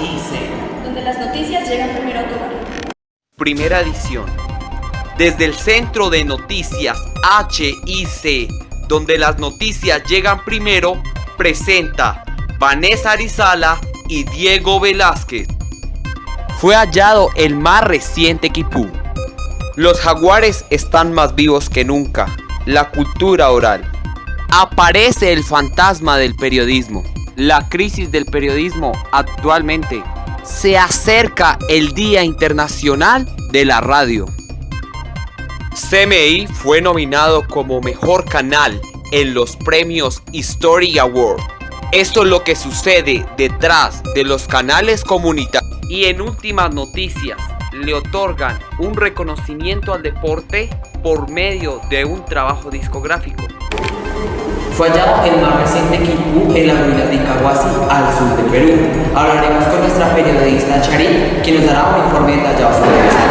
y C, donde las noticias llegan primero a tu hogar. Primera edición. Desde el Centro de Noticias HIC, donde las noticias llegan primero, presenta Vanessa Arizala y Diego Velázquez. Fue hallado el más reciente quipú. Los jaguares están más vivos que nunca. La cultura oral. Aparece el fantasma del periodismo. La crisis del periodismo actualmente. Se acerca el Día Internacional de la Radio. CMI fue nominado como mejor canal en los premios History Award. Esto es lo que sucede detrás de los canales comunitarios. Y en últimas noticias, le otorgan un reconocimiento al deporte por medio de un trabajo discográfico. Fue hallado el más reciente quipú en las ruinas de Incahuasi, al sur de Perú. Hablaremos con nuestra periodista Charit, quien nos dará un informe detallado sobre esto.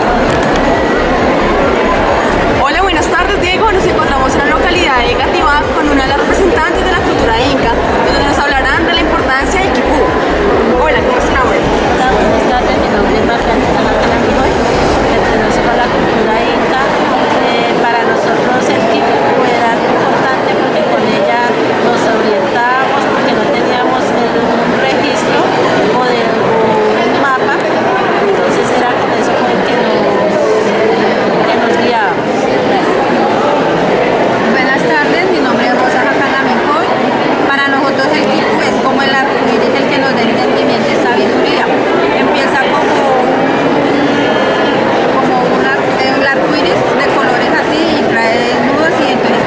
Hola, buenas tardes, Diego. Nos encontramos en la localidad de Engativá con una de las representantes de la cultura inca, donde nos hablarán de la importancia del quipú. Hola, ¿cómo es tu nombre? Hola, buenas tardes. Mi nombre es Margarita Macalaminoy. Pertenezco a la cultura inca. Para nosotros el quipú era algo importante porque con ella nos orientábamos, porque no teníamos un registro o un mapa. Entonces era con eso con el que nos guiábamos. Buenas tardes, mi nombre es Rosa Macalaminoy. Para nosotros el quipú es como el arcoíris, el que nos da entendimiento y sabiduría. Empieza como un arcoíris de colores así y trae nudos, y entonces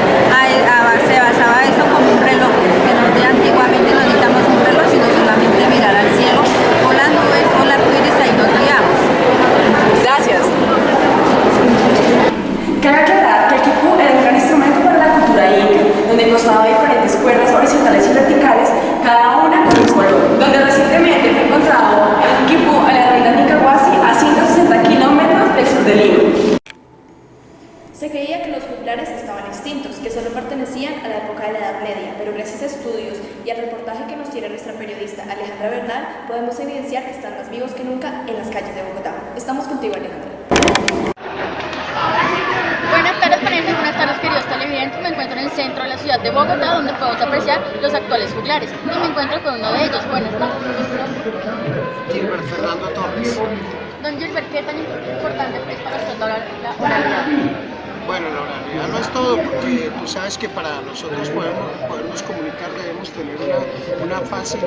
se basaba eso como un reloj, que antiguamente no necesitamos un reloj sino solamente mirar al cielo o las nubes o el arcoíris, ahí nos guiamos. Gracias. Cabe aclarar que el quipú era un gran instrumento para la cultura inca, donde constaba de diferentes cuerdas horizontales y verticales, cada una con un color, donde recientemente fue encontrado el quipú en la reina de Incahuasi a 160 kilómetros del sur de Lima. Se creía que los juglares estaban extintos, que solo pertenecían a la época de la Edad Media, pero gracias a estudios y al reportaje que nos tiene nuestra periodista Alejandra Bernal, podemos evidenciar que están más vivos que nunca en las calles de Bogotá. Estamos contigo, Alejandra. Buenas tardes, Vanessa. Buenas tardes, queridos televidentes. Me encuentro en el centro de la ciudad de Bogotá, donde podemos apreciar los actuales juglares. Y me encuentro con uno de ellos. Buenas tardes. Gilbert Fernando Torres. Don Gilbert, ¿qué tan importante es para usted la oralidad? Bueno, la oralidad no es todo, porque tú sabes que para nosotros podernos comunicar debemos tener una fácil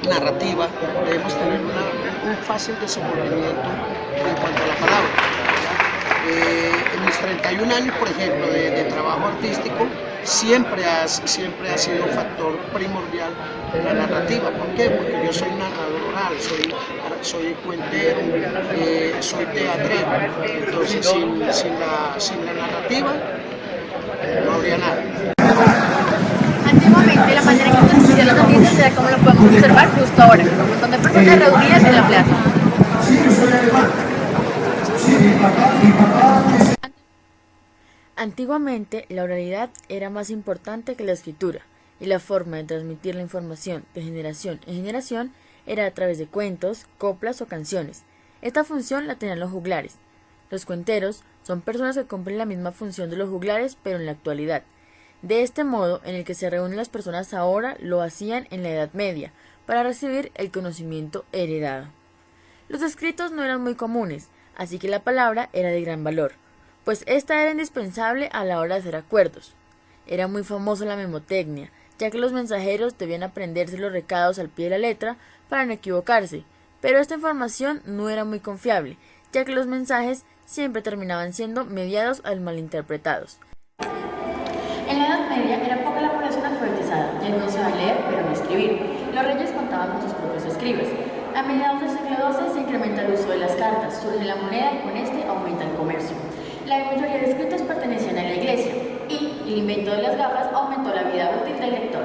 narrativa, debemos tener un fácil desenvolvimiento en cuanto a la palabra. En mis 31 años, por ejemplo, de trabajo artístico, siempre ha sido un factor primordial la narrativa. ¿Por qué? Porque yo soy narrador oral, soy cuentero, soy teatrero. Entonces, sin la narrativa, no habría nada. Antiguamente, la manera en que se transmitían las noticias era como lo podemos observar justo ahora, con un montón de personas reunidas en la plaza. Antiguamente, la oralidad era más importante que la escritura, y la forma de transmitir la información de generación en generación era a través de cuentos, coplas o canciones. Esta función la tenían los juglares. Los cuenteros son personas que cumplen la misma función de los juglares, pero en la actualidad. De este modo, en el que se reúnen las personas ahora, lo hacían en la Edad Media, para recibir el conocimiento heredado. Los escritos no eran muy comunes, así que la palabra era de gran valor, pues esta era indispensable a la hora de hacer acuerdos. Era muy famosa la memotecnia, ya que los mensajeros debían aprenderse los recados al pie de la letra para no equivocarse, pero esta información no era muy confiable, ya que los mensajes siempre terminaban siendo mediados al malinterpretados. En la Edad Media era poca la población alfabetizada, ya no se sabía leer pero no escribir. Los reyes contaban con sus propios escribas. A mediados del siglo XII se incrementa el uso de las cartas, surge la moneda y con este aumenta el comercio. La mayoría de escritos pertenecían a la iglesia y el invento de las gafas aumentó la vida útil del lector.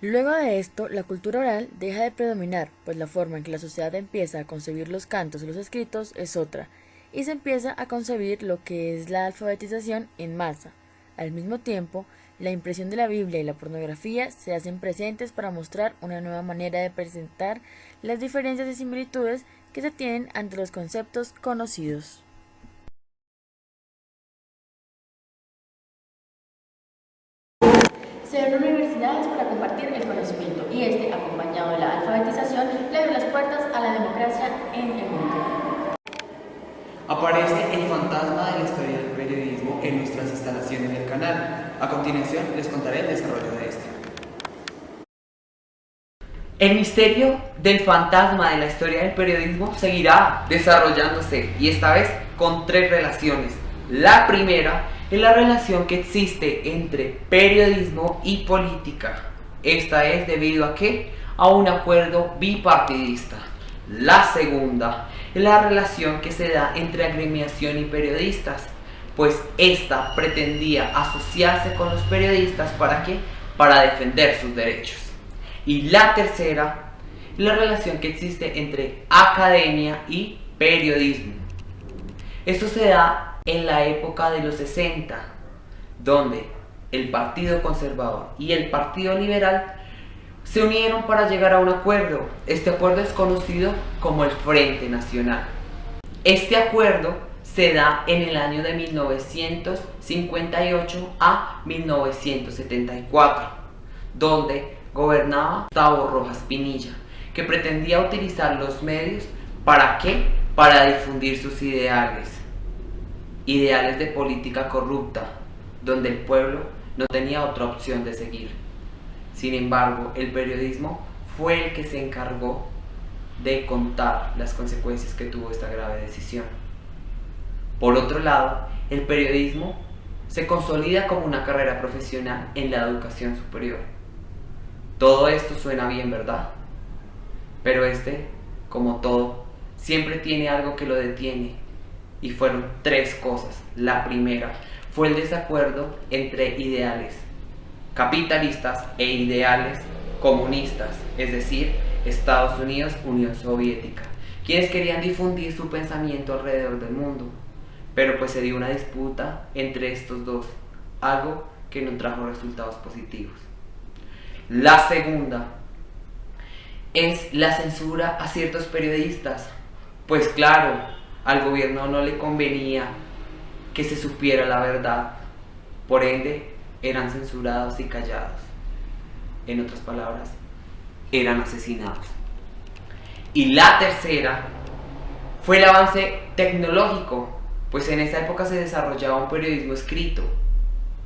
Luego de esto, la cultura oral deja de predominar, pues la forma en que la sociedad empieza a concebir los cantos y los escritos es otra, y se empieza a concebir lo que es la alfabetización en masa. Al mismo tiempo, la impresión de la Biblia y la pornografía se hacen presentes para mostrar una nueva manera de presentar las diferencias y similitudes que se tienen ante los conceptos conocidos. Se abren universidades para compartir el conocimiento y acompañado de la alfabetización, le abre las puertas a la democracia en el mundo. Aparece el fantasma de la historia del periodismo en nuestras instalaciones del canal. A continuación les contaré el desarrollo de este. El misterio del fantasma de la historia del periodismo seguirá desarrollándose y esta vez con 3 relaciones. La primera es la relación que existe entre periodismo y política. Esta es debido a ¿qué? A un acuerdo bipartidista. La segunda es la relación que se da entre agremiación y periodistas, pues esta pretendía asociarse con los periodistas ¿para qué? Para defender sus derechos. Y la tercera es la relación que existe entre academia y periodismo. Esto se da en la época de los 60, donde el Partido Conservador y el Partido Liberal se unieron para llegar a un acuerdo. Este acuerdo es conocido como el Frente Nacional. Este acuerdo se da en el año de 1958 a 1974, donde gobernaba Gustavo Rojas Pinilla, que pretendía utilizar los medios ¿para qué? Para difundir sus ideales de política corrupta, donde el pueblo no tenía otra opción de seguir. Sin embargo, el periodismo fue el que se encargó de contar las consecuencias que tuvo esta grave decisión. Por otro lado, el periodismo se consolida como una carrera profesional en la educación superior. Todo esto suena bien, ¿verdad? Pero como todo, siempre tiene algo que lo detiene. Y fueron 3 cosas. La primera fue el desacuerdo entre ideales capitalistas e ideales comunistas, es decir, Estados Unidos, Unión Soviética, quienes querían difundir su pensamiento alrededor del mundo. Pero pues se dio una disputa entre estos dos, algo que no trajo resultados positivos. La segunda es la censura a ciertos periodistas. Pues claro, al gobierno no le convenía que se supiera la verdad, por ende eran censurados y callados. En otras palabras, eran asesinados. Y la tercera fue el avance tecnológico, pues en esa época se desarrollaba un periodismo escrito,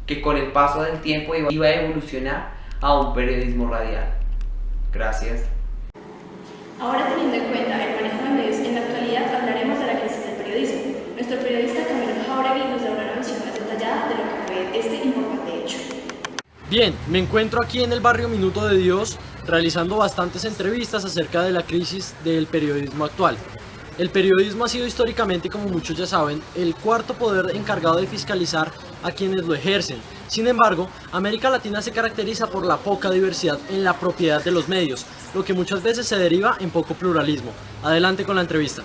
que con el paso del tiempo iba a evolucionar a un periodismo radial. Gracias. Ahora, teniendo en cuenta el manejo de medios en la actualidad, hablaremos de la crisis del periodismo. Nuestro periodista Camilo Jauregui nos dará una visión más detallada de lo que fue este importante hecho. Bien, me encuentro aquí en el barrio Minuto de Dios realizando bastantes entrevistas acerca de la crisis del periodismo actual. El periodismo ha sido históricamente, como muchos ya saben, el cuarto poder encargado de fiscalizar a quienes lo ejercen. Sin embargo, América Latina se caracteriza por la poca diversidad en la propiedad de los medios, lo que muchas veces se deriva en poco pluralismo. Adelante con la entrevista.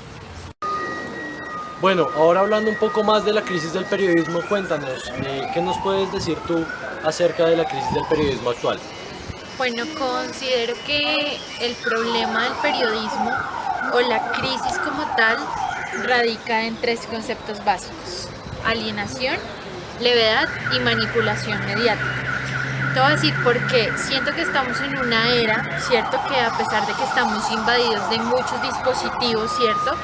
Bueno, ahora hablando un poco más de la crisis del periodismo, cuéntanos, ¿qué nos puedes decir tú acerca de la crisis del periodismo actual? Bueno, considero que el problema del periodismo o la crisis como tal radica en 3 conceptos básicos: alienación, levedad y manipulación mediática. Te voy a decir por qué. Siento que estamos en una era, ¿cierto? Que a pesar de que estamos invadidos de muchos dispositivos, ¿cierto?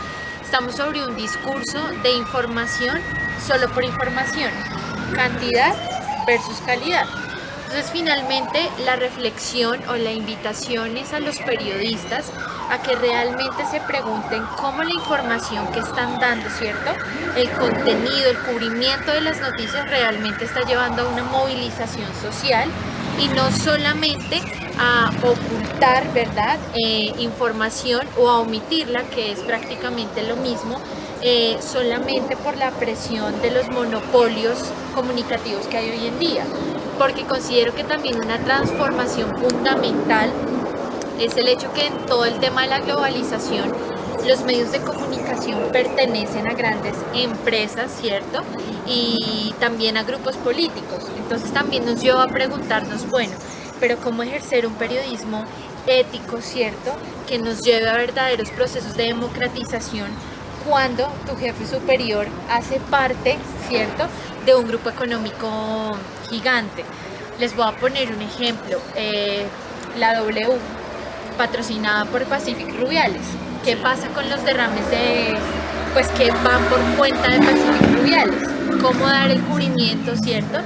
Estamos sobre un discurso de información solo por información, cantidad versus calidad. Entonces, finalmente, la reflexión o la invitación es a los periodistas a que realmente se pregunten cómo la información que están dando, ¿cierto? El contenido, el cubrimiento de las noticias realmente está llevando a una movilización social y no solamente a ocultar, ¿verdad? Información o a omitirla, que es prácticamente lo mismo, solamente por la presión de los monopolios comunicativos que hay hoy en día. Porque considero que también una transformación fundamental es el hecho que en todo el tema de la globalización los medios de comunicación pertenecen a grandes empresas, ¿cierto? Y también a grupos políticos. Entonces también nos lleva a preguntarnos, bueno, pero ¿cómo ejercer un periodismo ético, ¿cierto? Que nos lleve a verdaderos procesos de democratización cuando tu jefe superior hace parte, ¿cierto?, de un grupo económico gigante. Les voy a poner un ejemplo, la W, patrocinada por Pacific Rubiales. ¿Qué pasa con los derrames que van por cuenta de Pacific Rubiales? ¿Cómo dar el cubrimiento, cierto?,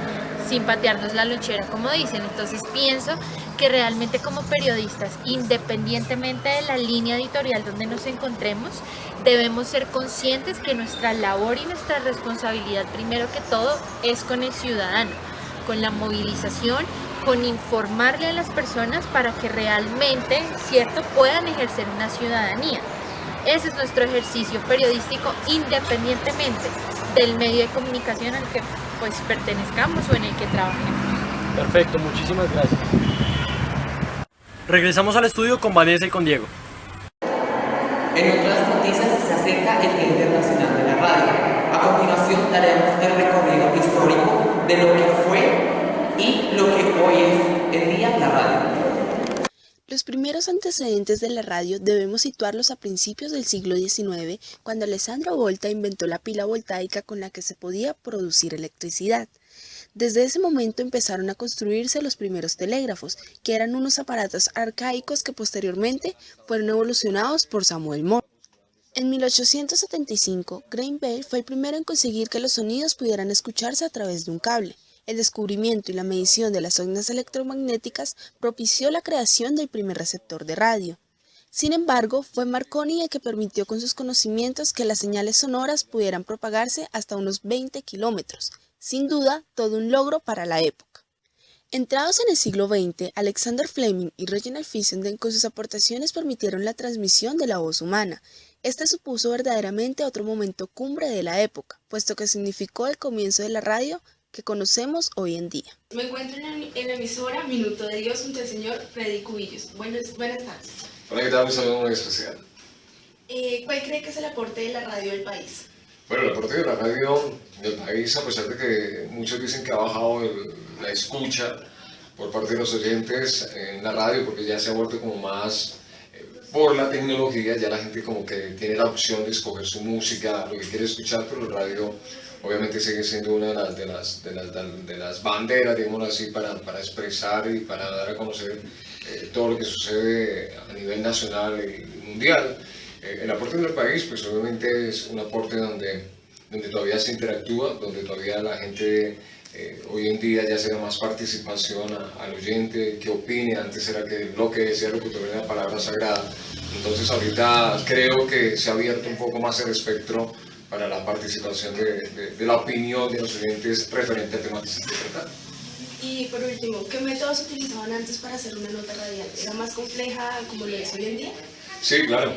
sin patearnos la lonchera, como dicen. Entonces pienso que realmente como periodistas, independientemente de la línea editorial donde nos encontremos, debemos ser conscientes que nuestra labor y nuestra responsabilidad, primero que todo, es con el ciudadano, con la movilización, con informarle a las personas para que realmente, ¿cierto?, puedan ejercer una ciudadanía. Ese es nuestro ejercicio periodístico, independientemente del medio de comunicación al que pues pertenezcamos o en el que trabajemos. Perfecto, muchísimas gracias. Regresamos al estudio con Vanessa y con Diego. En otras noticias se acerca el Día Internacional de la Radio. A continuación daremos el recorrido histórico de lo que fue y lo que hoy es el día la radio. Los primeros antecedentes de la radio debemos situarlos a principios del siglo XIX, cuando Alessandro Volta inventó la pila voltaica con la que se podía producir electricidad. Desde ese momento empezaron a construirse los primeros telégrafos, que eran unos aparatos arcaicos que posteriormente fueron evolucionados por Samuel Morse. En 1875, Graham Bell fue el primero en conseguir que los sonidos pudieran escucharse a través de un cable. El descubrimiento y la medición de las ondas electromagnéticas propició la creación del primer receptor de radio. Sin embargo, fue Marconi el que permitió con sus conocimientos que las señales sonoras pudieran propagarse hasta unos 20 kilómetros. Sin duda, todo un logro para la época. Entrados en el siglo XX, Alexander Fleming y Reginald Fissenden con sus aportaciones permitieron la transmisión de la voz humana. Este supuso verdaderamente otro momento cumbre de la época, puesto que significó el comienzo de la radio que conocemos hoy en día. Me encuentro en la emisora Minuto de Dios junto al señor Freddy Cubillos. Buenas tardes. Hola, ¿qué tal? Un saludo muy especial. ¿Cuál cree que es el aporte de la radio del país? Bueno, el aporte de la radio del país, a pesar de que muchos dicen que ha bajado la escucha por parte de los oyentes en la radio, porque ya se ha vuelto como más por la tecnología, ya la gente como que tiene la opción de escoger su música, lo que quiere escuchar, pero la radio obviamente sigue siendo una de las banderas, digámoslo así, para expresar y para dar a conocer todo lo que sucede a nivel nacional y mundial. El aporte del país, pues obviamente es un aporte donde todavía se interactúa, donde todavía la gente hoy en día ya se da más participación al oyente, que opine. Antes era que lo que decía el locutor era palabra sagrada. Entonces ahorita creo que se ha abierto un poco más el espectro para la participación de la opinión de los oyentes referente a temas de verdad. Y por último, ¿qué métodos utilizaban antes para hacer una nota radial? ¿Era más compleja como lo es hoy en día? Sí, claro,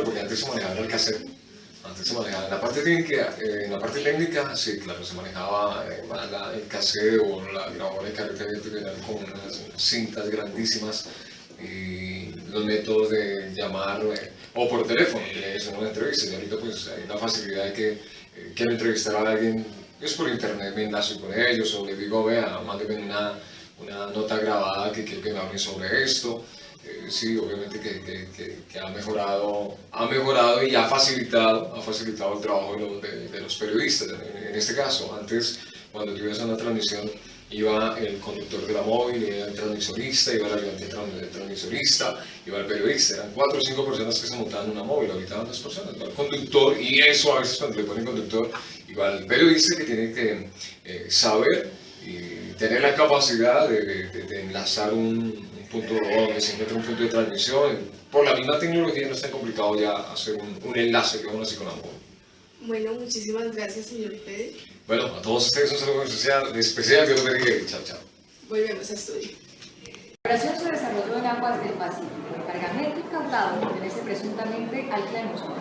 porque antes se manejaba el cassette. Antes se manejaba en la parte técnica, sí, claro, se manejaba más el cassette o la grabadora de carrete abierto, que eran con unas cintas grandísimas, y los métodos de llamar o por teléfono, que es una entrevista. Y ahorita pues hay la facilidad de que quiero entrevistar a alguien, es por internet, me enlazo con ellos o les digo, vea, mándeme una nota grabada que quiero que me hablen sobre esto. Sí, obviamente que ha mejorado y ha facilitado el trabajo de los periodistas. En este caso, antes, cuando tú ibas a una transmisión, iba el conductor de la móvil, iba el transmisionista, iba el ayudante transmisionista, iba el periodista. Eran 4 o 5 personas que se montaban en una móvil, ahorita van 2 personas, iba el conductor, y eso a veces cuando le ponen conductor, iba el periodista que tiene que saber y tener la capacidad de enlazar un punto donde se encuentra un punto de transmisión. Por la misma tecnología no es tan complicado ya hacer un enlace, digamos así, con la móvil. Bueno, muchísimas gracias, señor Fede. Bueno, a todos ustedes un saludo especial, Dios los bendiga y chao, chao. Volvemos a estudio. Operación sobre desarrollo en aguas del Pacífico. El cargamento incautado pertenece presuntamente al clan Moscú.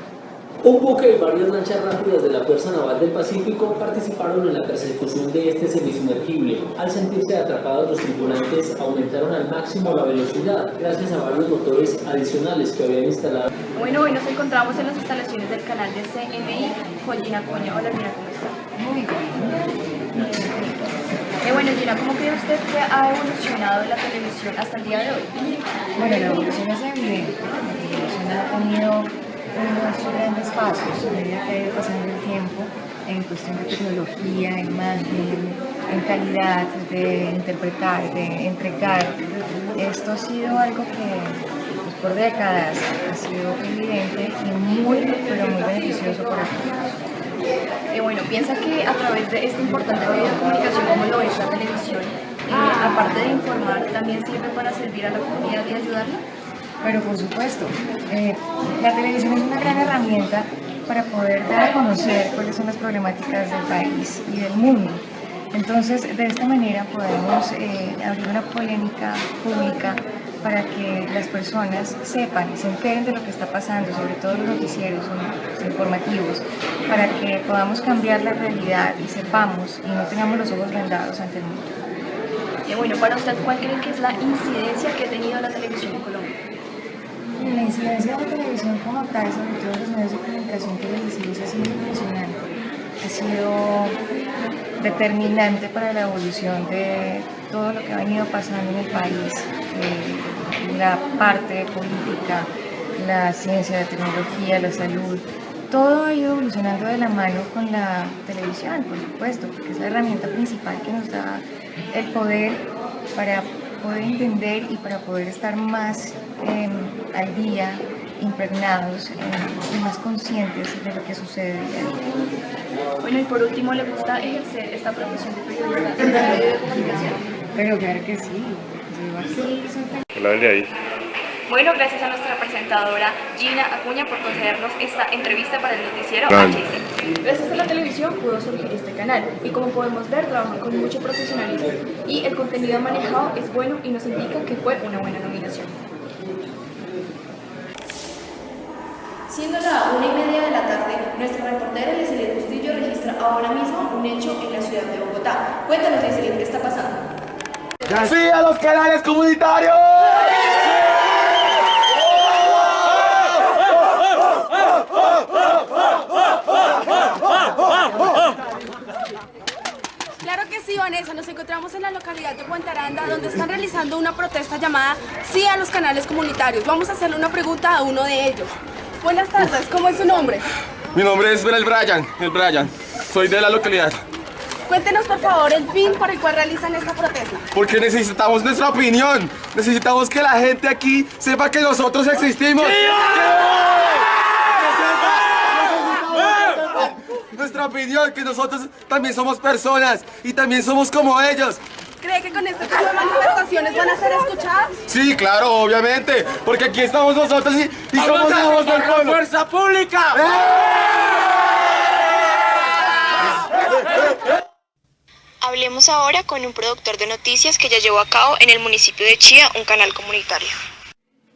Un buque y varias lanchas rápidas de la Fuerza Naval del Pacífico participaron en la persecución de este semisumergible. Al sentirse atrapados, los tripulantes aumentaron al máximo la velocidad gracias a varios motores adicionales que habían instalado. Bueno, hoy nos encontramos en las instalaciones del canal de CNI con Gina Acuña. Hola Gina, ¿cómo está? Muy bien. Bueno, Gina, ¿cómo cree usted que ha evolucionado la televisión hasta el día de hoy? Bueno, la evolución es evidente. La televisión ha tenido unos grandes pasos a medida que ha ido pasando el tiempo en cuestión de tecnología, imagen, en calidad de interpretar, de entregar. Esto ha sido algo que pues, por décadas ha sido evidente y muy, pero muy beneficioso para todos. Bueno, piensa que a través de este importante medio de comunicación como lo es la televisión, aparte de informar, también sirve para servir a la comunidad y ayudarla. Pero por supuesto, la televisión es una gran herramienta para poder dar a conocer cuáles son las problemáticas del país y del mundo. Entonces, de esta manera podemos abrir una polémica pública para que las personas sepan y se enteren de lo que está pasando, sobre todo los noticieros informativos, para que podamos cambiar la realidad y sepamos y no tengamos los ojos vendados ante el mundo. Bueno, para usted, ¿cuál cree que es la incidencia que ha tenido la televisión en Colombia? La incidencia de la televisión como tal, sobre todo los medios de comunicación televisivos, ha sido impresionante. Ha sido determinante para la evolución de todo lo que ha venido pasando en el país, la parte política, la ciencia, la tecnología, la salud. Todo ha ido evolucionando de la mano con la televisión, por supuesto, porque es la herramienta principal que nos da el poder para poder entender y para poder estar más al día, impregnados y más conscientes de lo que sucede día a día. Bueno, y por último, ¿le gusta ejercer esta profesión de periodista en el medio de comunicación? Pero claro que sí, yo aquí soy feliz. Hola, de ahí. Bueno, gracias a nuestra presentadora Gina Acuña por concedernos esta entrevista para el noticiero Grande. HIC. Gracias a la televisión pudo surgir este canal y como podemos ver trabajan con mucho profesionalismo y el contenido manejado es bueno y nos indica que fue una buena nominación. Siendo la 1:30 de la tarde, nuestra reportera Leslie Bustillo registra ahora mismo un hecho en la ciudad de Bogotá. Cuéntanos, Leslie, ¿qué está pasando? ¡Sí a los canales comunitarios! Claro que sí, Vanessa, nos encontramos en la localidad de Puente Aranda, donde están realizando una protesta llamada Sí a los canales comunitarios. Vamos a hacerle una pregunta a uno de ellos. Buenas tardes, ¿cómo es su nombre? Mi nombre es el Brian. Soy de la localidad. Cuéntenos, por favor, el fin por el cual realizan esta protesta. Porque necesitamos nuestra opinión. Necesitamos que la gente aquí sepa que nosotros existimos. Nuestra opinión, que nosotros también somos personas y también somos como ellos. ¿Cree que con este tipo de manifestaciones van a ser escuchadas? Sí, claro, obviamente, porque aquí estamos nosotros y somos la voz del pueblo. ¡Fuerza pública! Hablemos ahora con un productor de noticias que ya llevó a cabo en el municipio de Chía un canal comunitario.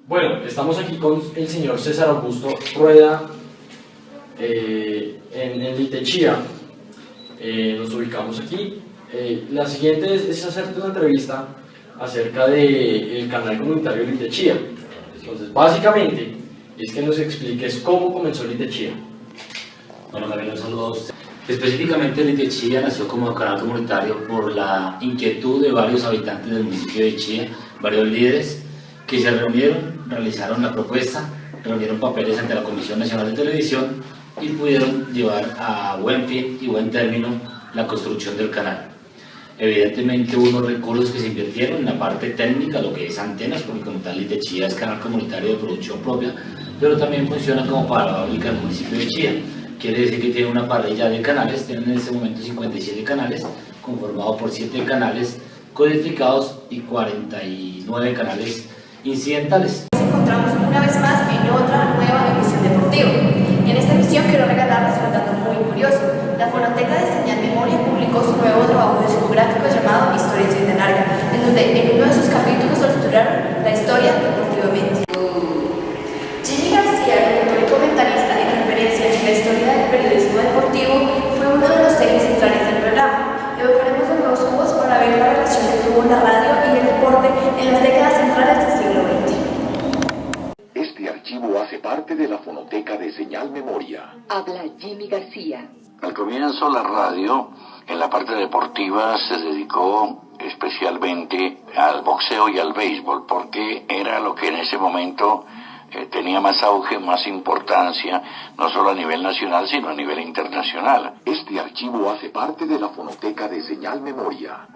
Bueno, estamos aquí con el señor César Augusto Rueda en Litechía. Nos ubicamos aquí. La siguiente es hacerte una entrevista acerca del canal comunitario Litechía. Entonces, básicamente, es que nos expliques cómo comenzó Litechía. Bueno, Gabriel, un saludo a usted. Específicamente, Litechía nació como canal comunitario por la inquietud de varios habitantes del municipio de Chía, varios líderes que se reunieron, realizaron la propuesta, reunieron papeles ante la Comisión Nacional de Televisión y pudieron llevar a buen fin y buen término la construcción del canal. Evidentemente hubo unos recursos que se invirtieron en la parte técnica, lo que es antenas, porque como tal Litechía es canal comunitario de producción propia, pero también funciona como parabólica en el municipio de Chía. Quiere decir que tiene una parrilla de canales, tienen en este momento 57 canales, conformado por 7 canales codificados y 49 canales incidentales. Nos encontramos una vez más en otra nueva emisión deportiva. En esta emisión quiero regalarles un dato muy curioso. La Fonoteca de Señal Memoria publicó su nuevo trabajo discográfico llamado Historias de Larga, en donde en uno de sus capítulos lo titularon La historia deportivamente. Jimmy García, locutor y comentarista en referencia tuvo la radio y el deporte en las décadas centrales del siglo XX. Este archivo hace parte de la fonoteca de Señal Memoria. Habla Jimmy García. Al comienzo la radio, en la parte deportiva, se dedicó especialmente al boxeo y al béisbol, porque era lo que en ese momento tenía más auge, más importancia, no solo a nivel nacional, sino a nivel internacional. Este archivo hace parte de la fonoteca de Señal Memoria.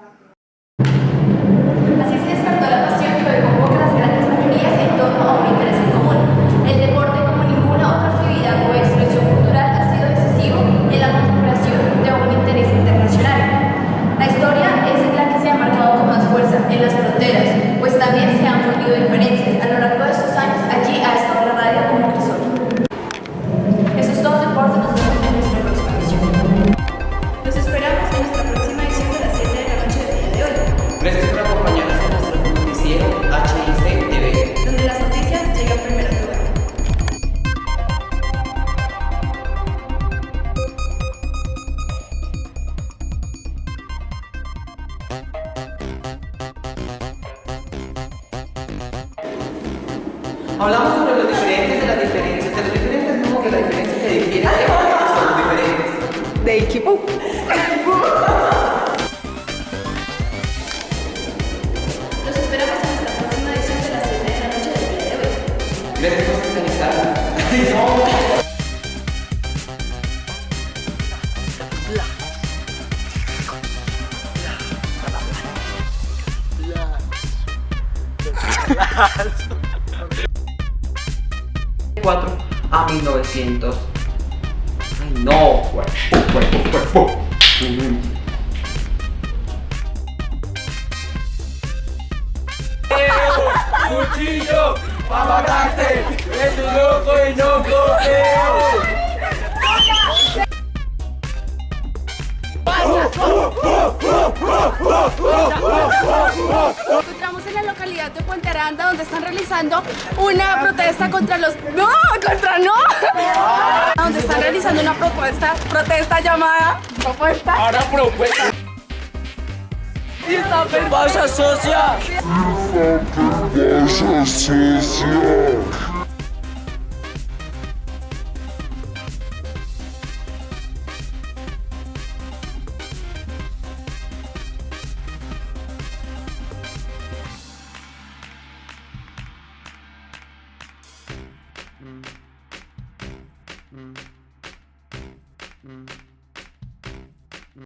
Así se despertó la pasión que hoy convoca las grandes mayorías en torno a un interés en común. El deporte, como ninguna otra actividad o expresión cultural, ha sido decisivo en la configuración de un interés internacional. La historia es la que se ha marcado con más fuerza en las fronteras, pues también se han fundido diferencias. A lo largo de estos años, allí ha estado la radio como crisol. Eso es todo, deporte. Nos vemos en nuestra próxima emisión. Los esperamos en nuestra próxima edición de las 7 de la noche del día de hoy. Gracias por acompañarnos en nuestro noticiero HIC TV, donde las noticias llegan primero a tu hogar. Hablamos sobre los diferentes de las diferencias, de los diferentes no, de la diferencia que difiere son los diferentes. De equipo. Los esperamos en nuestra próxima edición de las 7 de la noche del día de hoy. Gracias por sintonizar. A 1900. Ay, no, cuerpo. ¡Cuchillo! ¡Pa' matarte! ¡Es un loco y no cogeo! Nos encontramos en la localidad de Puente Aranda, donde están realizando una protesta contra los... ¡No! ¡Contra no! Donde están realizando una protesta llamada... ¿Propuesta? Ahora propuesta. ¡Pasa, socia! ¡Pasa, socia!